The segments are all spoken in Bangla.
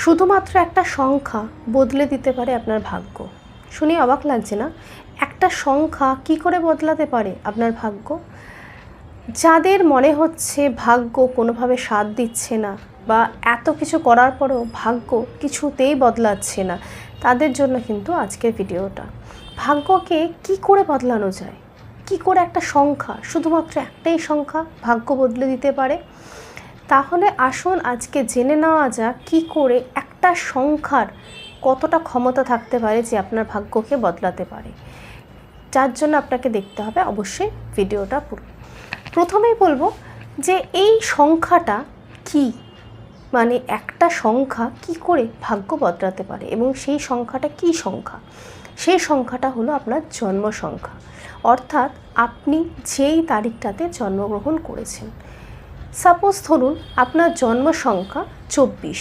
শুধুমাত্র একটা সংখ্যা বদলে দিতে পারে আপনার ভাগ্য। শুনে অবাক লাগছে না? একটা সংখ্যা কি করে বদলাতে পারে আপনার ভাগ্য? যাদের মনে হচ্ছে ভাগ্য কোনোভাবে সাথ দিচ্ছে না বা এত কিছু করার পরেও ভাগ্য কিছুতেই বদলাচ্ছে না, তাদের জন্য কিন্তু আজকের ভিডিওটা। ভাগ্যকে কি করে বদলানো যায়? কি করে একটা সংখ্যা, শুধুমাত্র একটাই সংখ্যা ভাগ্য বদলে দিতে পারে? তাহলে আসুন আজকে জেনে নেওয়া যাক কী করে একটা সংখ্যার কতটা ক্ষমতা থাকতে পারে যে আপনার ভাগ্যকে বদলাতে পারে। যার জন্য আপনাকে দেখতে হবে অবশ্যই ভিডিওটা পুরো। প্রথমেই বলবো যে এই সংখ্যাটা কি, মানে একটা সংখ্যা কি করে ভাগ্য বদলাতে পারে এবং সেই সংখ্যাটা কি সংখ্যা? সেই সংখ্যাটা হলো আপনার জন্ম সংখ্যা, অর্থাৎ আপনি যেই তারিখটাতে জন্মগ্রহণ করেছেন। সাপোজ ধরুন আপনার জন্ম সংখ্যা 24,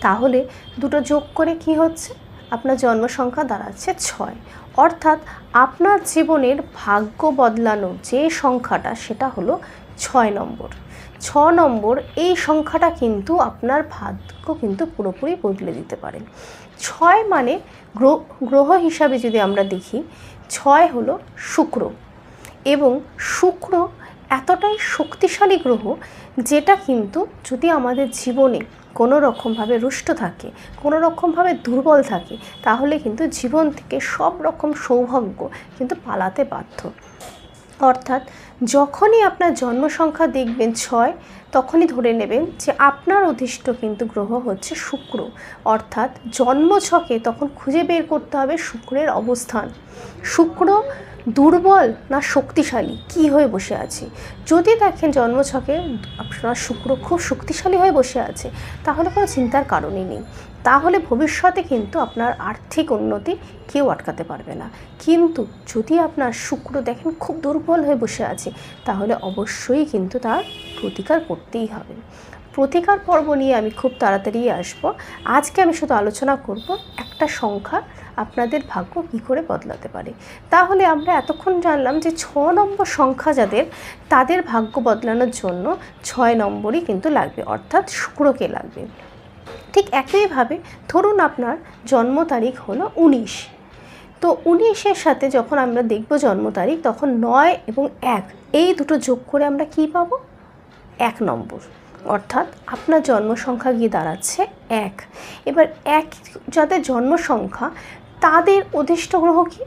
তাহলে দুটো যোগ করে কি হচ্ছে? আপনার জন্ম সংখ্যা দাঁড়াচ্ছে 6। অর্থাৎ আপনার জীবনের ভাগ্য বদলানোর যে সংখ্যাটা সেটা হলো 6 নম্বর। 6 নম্বর এই সংখ্যাটা কিন্তু আপনার ভাগ্য কিন্তু পুরোপুরি বদলে দিতে পারে। 6 মানে গ্রহ হিসাবে যদি আমরা দেখি, 6 হলো শুক্র, এবং শুক্র এতটাই শক্তিশালী গ্রহ যেটা কিন্তু যদি আমাদের জীবনে কোনো রকমভাবে রুষ্ট থাকে, কোনো রকমভাবে দুর্বল থাকে, তাহলে কিন্তু জীবন থেকে সব রকম সৌভাগ্য কিন্তু পালাতে বাধ্য। অর্থাৎ যখনই আপনার জন্ম সংখ্যা দেখবেন 6, তখনই ধরে নেবেন যে আপনার অধিষ্ঠ কিন্তু গ্রহ হচ্ছে শুক্র। অর্থাৎ জন্মছকে তখন খুঁজে বের করতে হবে শুক্রের অবস্থান। শুক্র দুর্বল না শক্তিশালী, কি হয়ে বসে আছে? যদি দেখেন জন্মছকে আপনার শুক্র খুব শক্তিশালী হয়ে বসে আছে, তাহলে কোনো চিন্তার কারণই নেই। তাহলে ভবিষ্যতে কিন্তু আপনার আর্থিক উন্নতি কেউ আটকাতে পারবে না। কিন্তু যদি আপনার শুক্র দেখেন খুব দুর্বল হয়ে বসে আছে, তাহলে অবশ্যই কিন্তু তার প্রতিকার করতেই হবে। প্রতিকার পর্ব নিয়ে আমি খুব তাড়াতাড়ি আসব। আজকে আমি শুধু আলোচনা করব একটা সংখ্যা আপনাদের ভাগ্য কী করে বদলাতে পারে। তাহলে আমরা এতক্ষণ জানলাম যে 6 নম্বর সংখ্যা যাদের, তাদের ভাগ্য বদলানোর জন্য 6 নম্বরই কিন্তু লাগবে, অর্থাৎ শুক্রকে লাগবে। ঠিক একইভাবে ধরুন আপনার জন্ম তারিখ হলো 19, তো 19-এর সাথে যখন আমরা দেখব জন্ম তারিখ, তখন 9 এবং 1 এই দুটো যোগ করে আমরা কি পাবো? 1 নম্বর। অর্থাৎ আপনার জন্ম সংখ্যা গিয়ে দাঁড়াচ্ছে 1। এবার 1 যাদের জন্ম সংখ্যা, তাদের অধিষ্ঠ গ্রহ কি?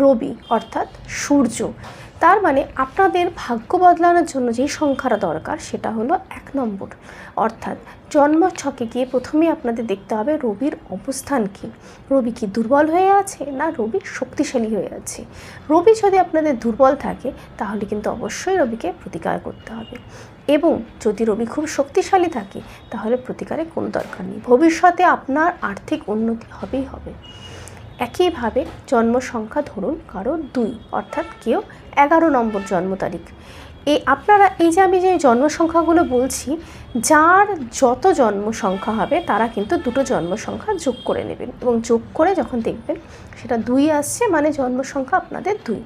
রবি, অর্থাৎ সূর্য। তার মানে আপনাদের ভাগ্য বদলানোর জন্য যেই সংখ্যাটা দরকার সেটা হলো 1 নম্বর। অর্থাৎ জন্ম ছকে গিয়ে প্রথমে আপনাদের দেখতে হবে রবির অবস্থান কী। রবি কি দুর্বল হয়ে আছে না রবি শক্তিশালী হয়ে আছে? রবি যদি আপনাদের দুর্বল থাকে, তাহলে কিন্তু অবশ্যই রবিকে প্রতিকার করতে হবে, এবং যদি রবি খুব শক্তিশালী থাকে, তাহলে প্রতিকারের কোনো দরকার নেই। ভবিষ্যতে আপনার আর্থিক উন্নতি হবেই হবে। একইভাবে জন্ম সংখ্যা ধরুন কারো 2, অর্থাৎ কেউ 11 নম্বর জন্ম তারিখ। আপনারা এই যে আমি যে জন্ম সংখ্যাগুলো বলছি, যার যত জন্ম সংখ্যা হবে তারা কিন্তু দুটো জন্ম সংখ্যা যোগ করে নেবেন, এবং যোগ করে যখন দেখবেন সেটা 2 আসছে, মানে জন্ম সংখ্যা আপনাদের 2।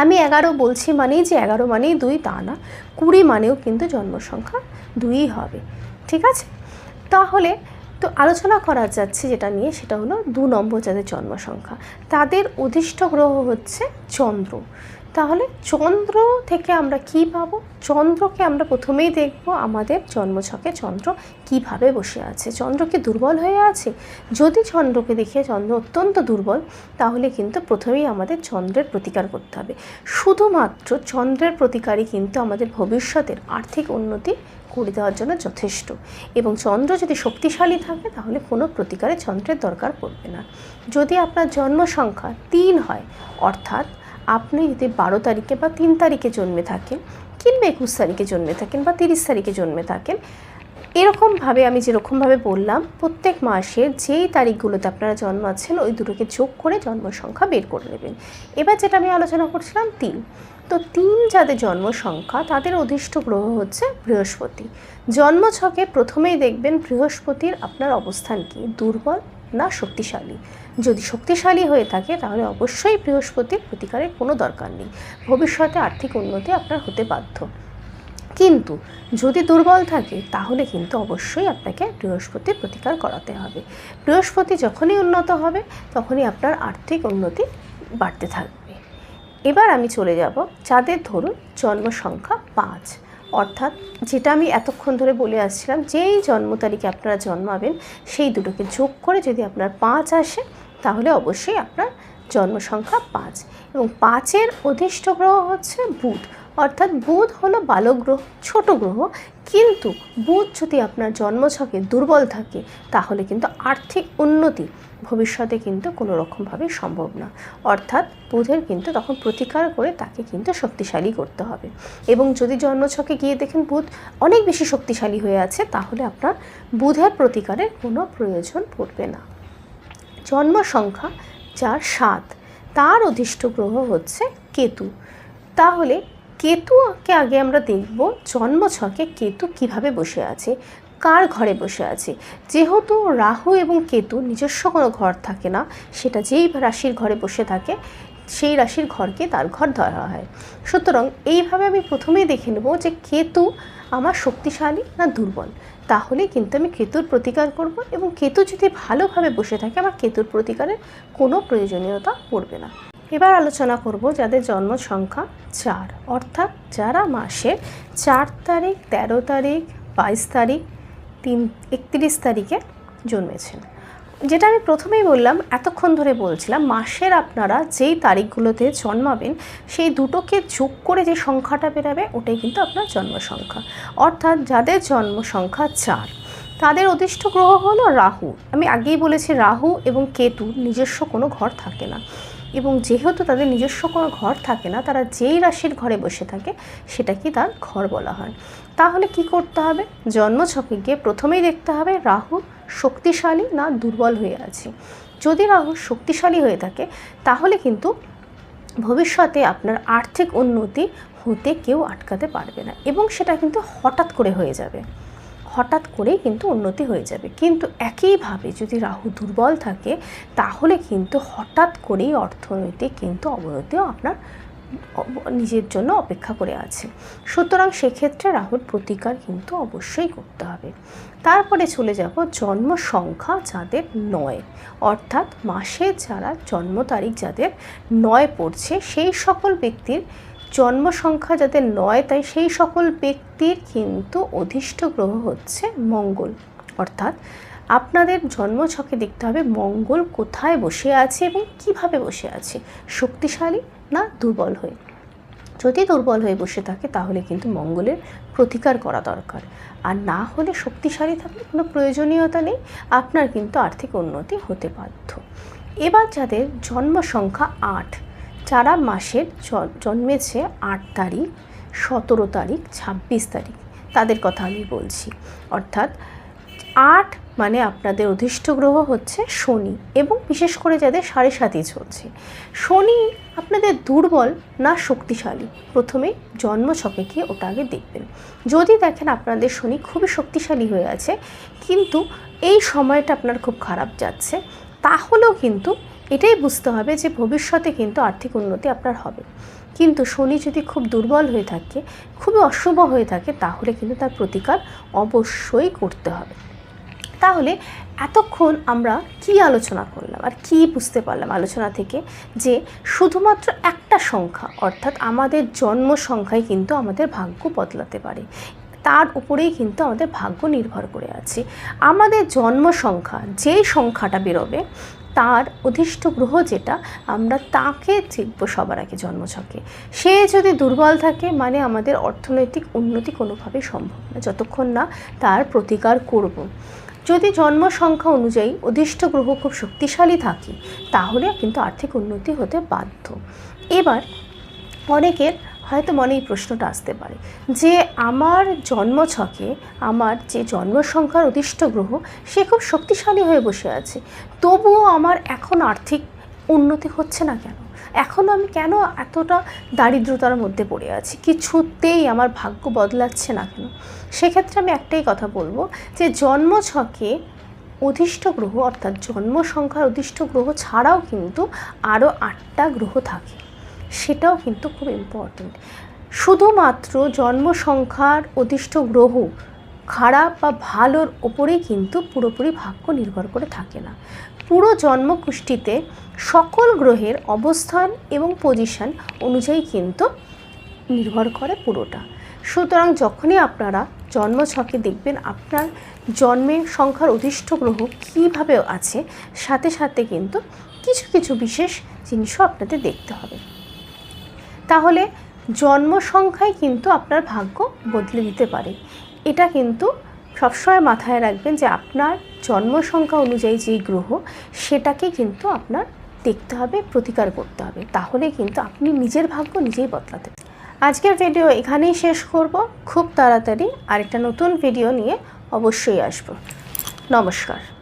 আমি 11 বলছি মানেই যে 11 মানেই 2 তা না, 20 মানেও কিন্তু জন্ম সংখ্যা 2ই হবে। ঠিক আছে? তাহলে তো আলোচনা করা যাচ্ছে যেটা নিয়ে, সেটা হলো 2 নম্বর যাদের জন্ম সংখ্যা, তাদের অধিষ্ঠ গ্রহ হচ্ছে চন্দ্র। তাহলে চন্দ্র থেকে আমরা কি পাবো? চন্দ্রকে আমরা প্রথমেই দেখব আমাদের জন্মছকে চন্দ্র কিভাবে বসে আছে। চন্দ্র কি দুর্বল হয়ে আছে? যদি চন্দ্রকে দেখে চন্দ্র অত্যন্ত দুর্বল, তাহলে কিন্তু প্রথমেই আমাদের চন্দ্রের প্রতিকার করতে হবে। শুধুমাত্র চন্দ্রের প্রতিকারই কিন্তু আমাদের ভবিষ্যতের আর্থিক উন্নতি করে দেওয়ার জন্য যথেষ্ট, এবং চন্দ্র যদি শক্তিশালী থাকে, তাহলে কোনো প্রতিকারে চন্দ্রের দরকার পড়বে না। যদি আপনার জন্ম সংখ্যা 3 হয়, অর্থাৎ আপনি যদি 12 তারিখে বা 3 তারিখে জন্মে থাকেন, কিংবা 21 তারিখে জন্মে থাকেন বা 30 তারিখে জন্মে থাকেন, এরকমভাবে আমি যেরকমভাবে বললাম, প্রত্যেক মাসের যেই তারিখগুলোতে আপনারা জন্মাচ্ছেন ওই দুটোকে যোগ করে জন্ম সংখ্যা বের করে নেবেন। এবার যেটা আমি আলোচনা করছিলাম 3, তো 3 যাদের জন্ম সংখ্যা, তাদের অধিষ্ঠ গ্রহ হচ্ছে বৃহস্পতি। জন্মছকে প্রথমেই দেখবেন বৃহস্পতির আপনার অবস্থান কি, দুর্বল না শক্তিশালী। যদি শক্তিশালী হয়ে থাকে, তাহলে অবশ্যই বৃহস্পতির প্রতিকারের কোনো দরকার নেই। ভবিষ্যতে আর্থিক উন্নতি আপনার হতে বাধ্য। কিন্তু যদি দুর্বল থাকে তাহলে কিন্তু অবশ্যই আপনাকে বৃহস্পতির প্রতিকার করাতে হবে। বৃহস্পতি যখনই উন্নত হবে তখনই আপনার আর্থিক উন্নতি বাড়তে থাকবে। এবার আমি চলে যাব যাদের ধরুন জন্ম সংখ্যা 5, অর্থাৎ যেটা আমি এতক্ষণ ধরে বলে আসছিলাম, যেই জন্ম তারিখে আপনারা জন্মাবেন সেই দুটোকে যোগ করে যদি আপনার 5 আসে তাহলে অবশ্যই আপনার জন্ম সংখ্যা 5। এবং 5-এর অধিষ্ঠ গ্রহ হচ্ছে বুধ, অর্থাৎ বুধ হলো বালক গ্রহ, ছোট গ্রহ। কিন্তু বুধ যদি আপনার জন্মছকে দুর্বল থাকে তাহলে কিন্তু আর্থিক উন্নতি ভবিষ্যতে কিন্তু কোনো রকমভাবে সম্ভব না। অর্থাৎ বুধের কিন্তু তখন প্রতিকার করে তাকে কিন্তু শক্তিশালী করতে হবে। এবং যদি জন্মছকে গিয়ে দেখেন বুধ অনেক বেশি শক্তিশালী হয়ে আছে তাহলে আপনার বুধের প্রতিকারের কোনো প্রয়োজন পড়বে না। জন্ম সংখ্যা যার 7, তার অধিষ্ঠ গ্রহ হচ্ছে কেতু। তাহলে কেতুকে আগে আমরা দেখব জন্মছকে কেতু কিভাবে বসে আছে, কার ঘরে বসে আছে। যেহেতু রাহু এবং কেতু নিজস্ব কোনো ঘর থাকে না, সেটা যেই রাশির ঘরে বসে থাকে সেই রাশির ঘরকে তার ঘর ধরা হয়। সুতরাং এইভাবে আমি প্রথমেই দেখে নেব যে কেতু আমার শক্তিশালী না দুর্বল, তাহলে কিন্তু আমি কেতুর প্রতিকার করব। এবং কেতু যদি ভালোভাবে বসে থাকে আমার কেতুর প্রতিকারের কোনো প্রয়োজনীয়তা পড়বে না। এবার আলোচনা করব যাদের জন্ম সংখ্যা 4, অর্থাৎ যারা মাসের 4 তারিখ, 13 তারিখ, 22 তারিখ, 31 তারিখে জন্মেছেন। যেটা আমি প্রথমেই বললাম, এতক্ষণ ধরে বলছিলাম, মাসের আপনারা যেই তারিখগুলোতে জন্মাবেন সেই দুটোকে যোগ করে যে সংখ্যাটা বেরাবে ওটাই কিন্তু আপনার জন্ম সংখ্যা। অর্থাৎ যাদের জন্ম সংখ্যা 4 তাদের অধিষ্ঠ গ্রহ হলো রাহু। আমি আগেই বলেছি রাহু এবং কেতু নিজস্ব কোনো ঘর থাকে না, এবং যেহেতু তাদের নিজস্ব কোনো ঘর থাকে না তারা যেই রাশির ঘরে বসে থাকে সেটাকে তার ঘর বলা হয়। তাহলে কি করতে হবে, জন্মছকে গিয়ে প্রথমেই দেখতে হবে রাহু শক্তিশালী না দুর্বল হয়ে আছে। যদি রাহু শক্তিশালী হয়ে থাকে তাহলে কিন্তু ভবিষ্যতে আপনার আর্থিক উন্নতি হতে কেউ আটকাতে পারবে না, এবং সেটা কিন্তু হঠাৎ করে হয়ে যাবে, হঠাৎ করেই কিন্তু উন্নতি হয়ে যাবে। কিন্তু একইভাবে যদি রাহু দুর্বল থাকে তাহলে কিন্তু হঠাৎ করেই অর্থনৈতিক কিন্তু অবনতিও আপনার নিজের জন্য অপেক্ষা করে আছে। সুতরাং সেক্ষেত্রে রাহুর প্রতিকার কিন্তু অবশ্যই করতে হবে। তারপরে চলে যাব জন্ম সংখ্যা যাদের 9, অর্থাৎ মাসে যারা জন্ম তারিখ যাদের 9 পড়ছে সেই সকল ব্যক্তির জন্ম সংখ্যা যাদের 9, তাই সেই সকল ব্যক্তির কিন্তু অধিষ্ঠ গ্রহ হচ্ছে মঙ্গল। অর্থাৎ আপনাদের জন্মছকে দেখতে হবে মঙ্গল কোথায় বসে আছে এবং কিভাবে বসে আছে, শক্তিশালী না দুর্বল হয়ে। যদি দুর্বল হয়ে বসে থাকে তাহলে কিন্তু মঙ্গলের প্রতিকার করা দরকার, আর না হলে শক্তিশালী থাকলে কোনো প্রয়োজনীয়তা নেই, আপনার কিন্তু আর্থিক উন্নতি হতে বাধ্য। এবার যাদের জন্ম সংখ্যা 8, যারা মাসের জন্মেছে 8 তারিখ, 17 তারিখ, 26 তারিখ, তাদের কথা আমি বলছি। অর্থাৎ 8 মানে আপনাদের অধিষ্ঠ গ্রহ হচ্ছে শনি, এবং বিশেষ করে যাদের 7.5 চলছে। শনি আপনাদের দুর্বল না শক্তিশালী, প্রথমে জন্মছকে গিয়ে ওটা আগে দেখবেন। যদি দেখেন আপনাদের শনি খুবই শক্তিশালী হয়ে আছে কিন্তু এই সময়টা আপনার খুব খারাপ যাচ্ছে, তাহলেও কিন্তু এটাই বুঝতে হবে যে ভবিষ্যতে কিন্তু আর্থিক উন্নতি আপনার হবে। কিন্তু শনি যদি খুব দুর্বল হয়ে থাকে, খুবই অশুভ হয়ে থাকে, তাহলে কিন্তু তার প্রতিকার অবশ্যই করতে হবে। তাহলে এতক্ষণ আমরা কি আলোচনা করলাম আর কি বুঝতে পারলাম আলোচনা থেকে, যে শুধুমাত্র একটা সংখ্যা অর্থাৎ আমাদের জন্ম সংখ্যাই কিন্তু আমাদের ভাগ্য বদলাতে পারে, তার উপরেই কিন্তু আমাদের ভাগ্য নির্ভর করে আছে। আমাদের জন্ম সংখ্যা যেই সংখ্যাটা বেরোবে তার অধিষ্ঠ গ্রহ যেটা, আমরা তাকে দেখব সবার আগে জন্মছকে। সে যদি দুর্বল থাকে মানে আমাদের অর্থনৈতিক উন্নতি কোনোভাবেই সম্ভব না যতক্ষণ না তার প্রতিকার করব। যদি জন্ম সংখ্যা অনুযায়ী অধিষ্ঠ গ্রহ খুব শক্তিশালী থাকে তাহলে কিন্তু আর্থিক উন্নতি হতে বাধ্য। এবার অনেকের হয়তো মনে এই প্রশ্নটা আসতে পারে যে আমার জন্মছকে আমার যে জন্ম সংখ্যার অধিষ্ঠ গ্রহ সে খুব শক্তিশালী হয়ে বসে আছে, তবুও আমার এখন আর্থিক উন্নতি হচ্ছে না কেন, এখনও আমি কেন এতটা দারিদ্রতার মধ্যে পড়ে আছি, কিছুতেই আমার ভাগ্য বদলাচ্ছে না কেন? সেক্ষেত্রে আমি একটাই কথা বলবো যে জন্মছকে অধিষ্ঠ গ্রহ অর্থাৎ জন্ম সংখ্যার অধিষ্ঠ গ্রহ ছাড়াও কিন্তু আরও 8টা গ্রহ থাকে, সেটাও কিন্তু খুব ইম্পর্টেন্ট। শুধুমাত্র জন্ম সংখ্যার অতিষ্ঠ গ্রহ খারাপ বা ভালোর ওপরেই কিন্তু পুরোপুরি ভাগ্য নির্ভর করে থাকে না। পুরো জন্মকুষ্ঠিতে সকল গ্রহের অবস্থান এবং পজিশন অনুযায়ী কিন্তু নির্ভর করে পুরোটা। সুতরাং যখনই আপনারা জন্মছকে দেখবেন আপনার জন্মের সংখ্যার অতিষ্ঠ গ্রহ কীভাবে আছে, সাথে সাথে কিন্তু কিছু কিছু বিশেষ জিনিসও আপনাদের দেখতে হবে। তাহলে জন্ম সংখ্যাই কিন্তু আপনার ভাগ্য বদলে দিতে পারে। এটা কিন্তু সবসময় মাথায় রাখবেন যে আপনার জন্ম সংখ্যা অনুযায়ী যেই গ্রহ সেটাকে কিন্তু আপনার দেখতে হবে, প্রতিকার করতে হবে। তাহলে কিন্তু আপনি নিজের ভাগ্য নিজেই বদলাতে। আজকের ভিডিও এখানেই শেষ করব। খুব তাড়াতাড়ি আরেকটা নতুন ভিডিও নিয়ে অবশ্যই আসব। নমস্কার।